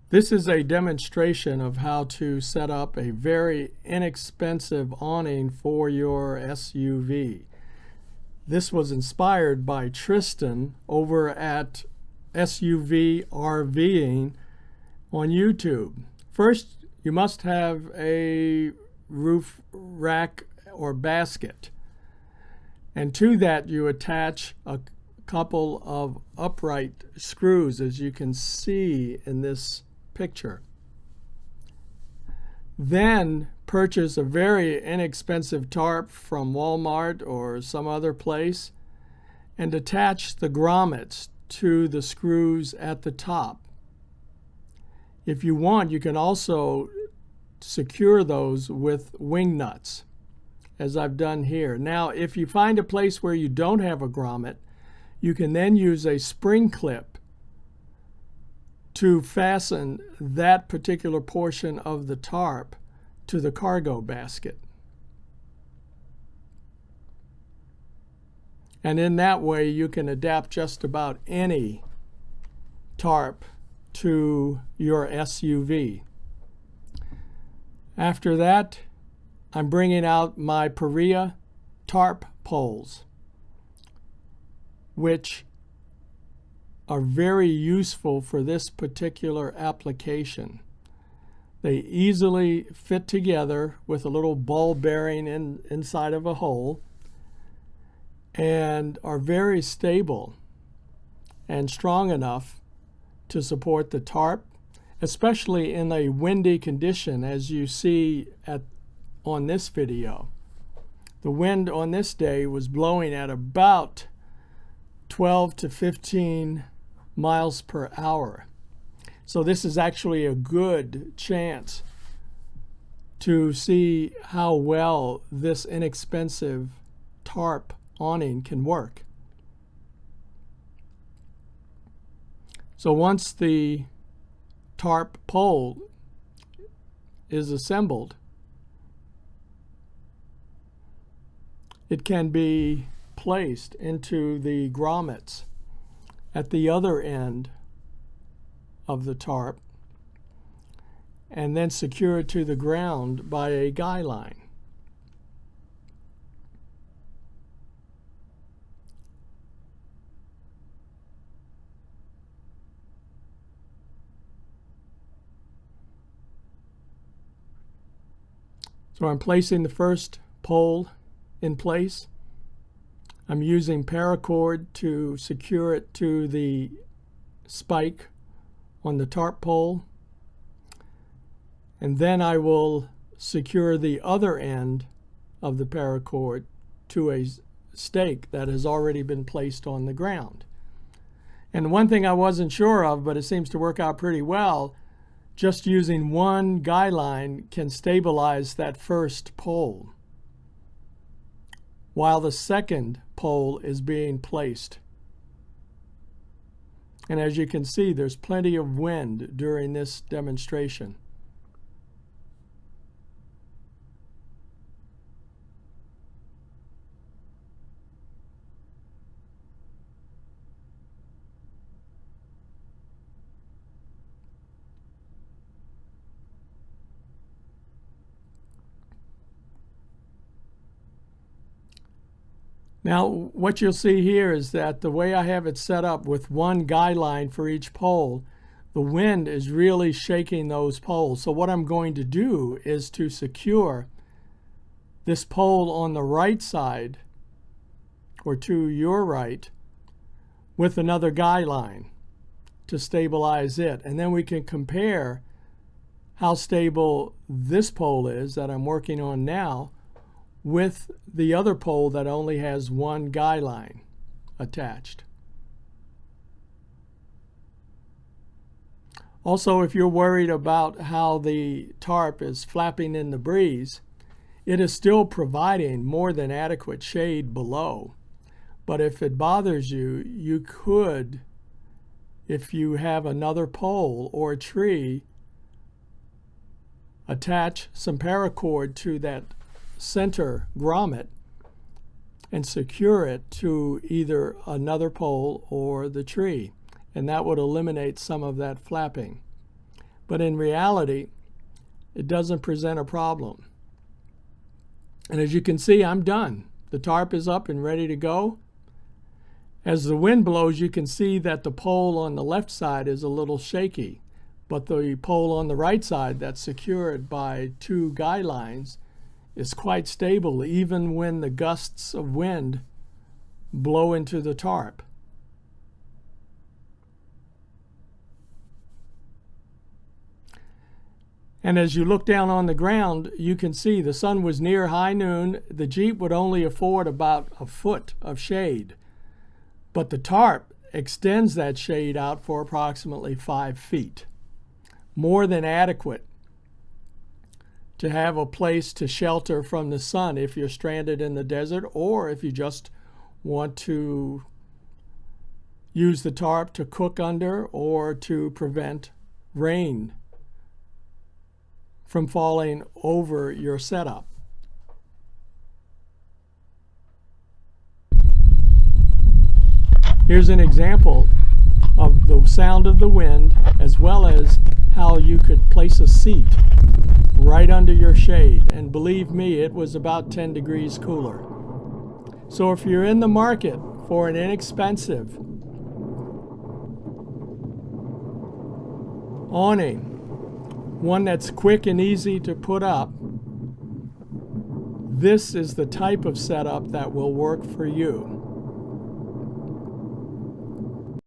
This is a demonstration of how to set up a very inexpensive awning for your SUV. This was inspired by Tristan over at SUV-Rving on YouTube. First, you must have a roof rack or basket. And to that you attach a couple of upright screws, as you can see in this picture. Then purchase a very inexpensive tarp from Walmart or some other place and attach the grommets to the screws at the top. If you want, you can also secure those with wing nuts, as I've done here. Now, if you find a place where you don't have a grommet, you can then use a spring clip to fasten that particular portion of the tarp to the cargo basket. And in that way, you can adapt just about any tarp to your SUV. After that, I'm bringing out my Perea tarp poles, which are very useful for this particular application. They easily fit together with a little ball bearing inside of a hole and are very stable and strong enough to support the tarp, especially in a windy condition, as you see on this video. The wind on this day was blowing at about 12 to 15 miles per hour. So this is actually a good chance to see how well this inexpensive tarp awning can work. So once the tarp pole is assembled, it can be placed into the grommets at the other end of the tarp and then secured to the ground by a guy line. So I'm placing the first pole in place. I'm using paracord to secure it to the spike on the tarp pole. And then I will secure the other end of the paracord to a stake that has already been placed on the ground. And one thing I wasn't sure of, but it seems to work out pretty well, just using one guy line can stabilize that first pole while the second pole is being placed. And as you can see, there's plenty of wind during this demonstration. Now, what you'll see here is that the way I have it set up with one guy line for each pole, the wind is really shaking those poles. So what I'm going to do is to secure this pole on the right side, or to your right, with another guy line to stabilize it. And then we can compare how stable this pole is that I'm working on now with the other pole that only has one guy line attached. Also, if you're worried about how the tarp is flapping in the breeze, it is still providing more than adequate shade below. But if it bothers you, you could, if you have another pole or a tree, attach some paracord to that center grommet and secure it to either another pole or the tree, and that would eliminate some of that flapping. but in reality, it doesn't present a problem. And as you can see, I'm done. The tarp is up and ready to go. As the wind blows, you can see that the pole on the left side is a little shaky, but the pole on the right side that's secured by two guy lines is quite stable even when the gusts of wind blow into the tarp. And as you look down on the ground, you can see the sun was near high noon. The Jeep would only afford about a foot of shade, but the tarp extends that shade out for approximately 5 feet. More than adequate to have a place to shelter from the sun if you're stranded in the desert, or if you just want to use the tarp to cook under or to prevent rain from falling over your setup. Here's an example of the sound of the wind, as well as how you could place a seat right under your shade. And believe me, it was about 10 degrees cooler. So if you're in the market for an inexpensive awning, one that's quick and easy to put up, this is the type of setup that will work for you.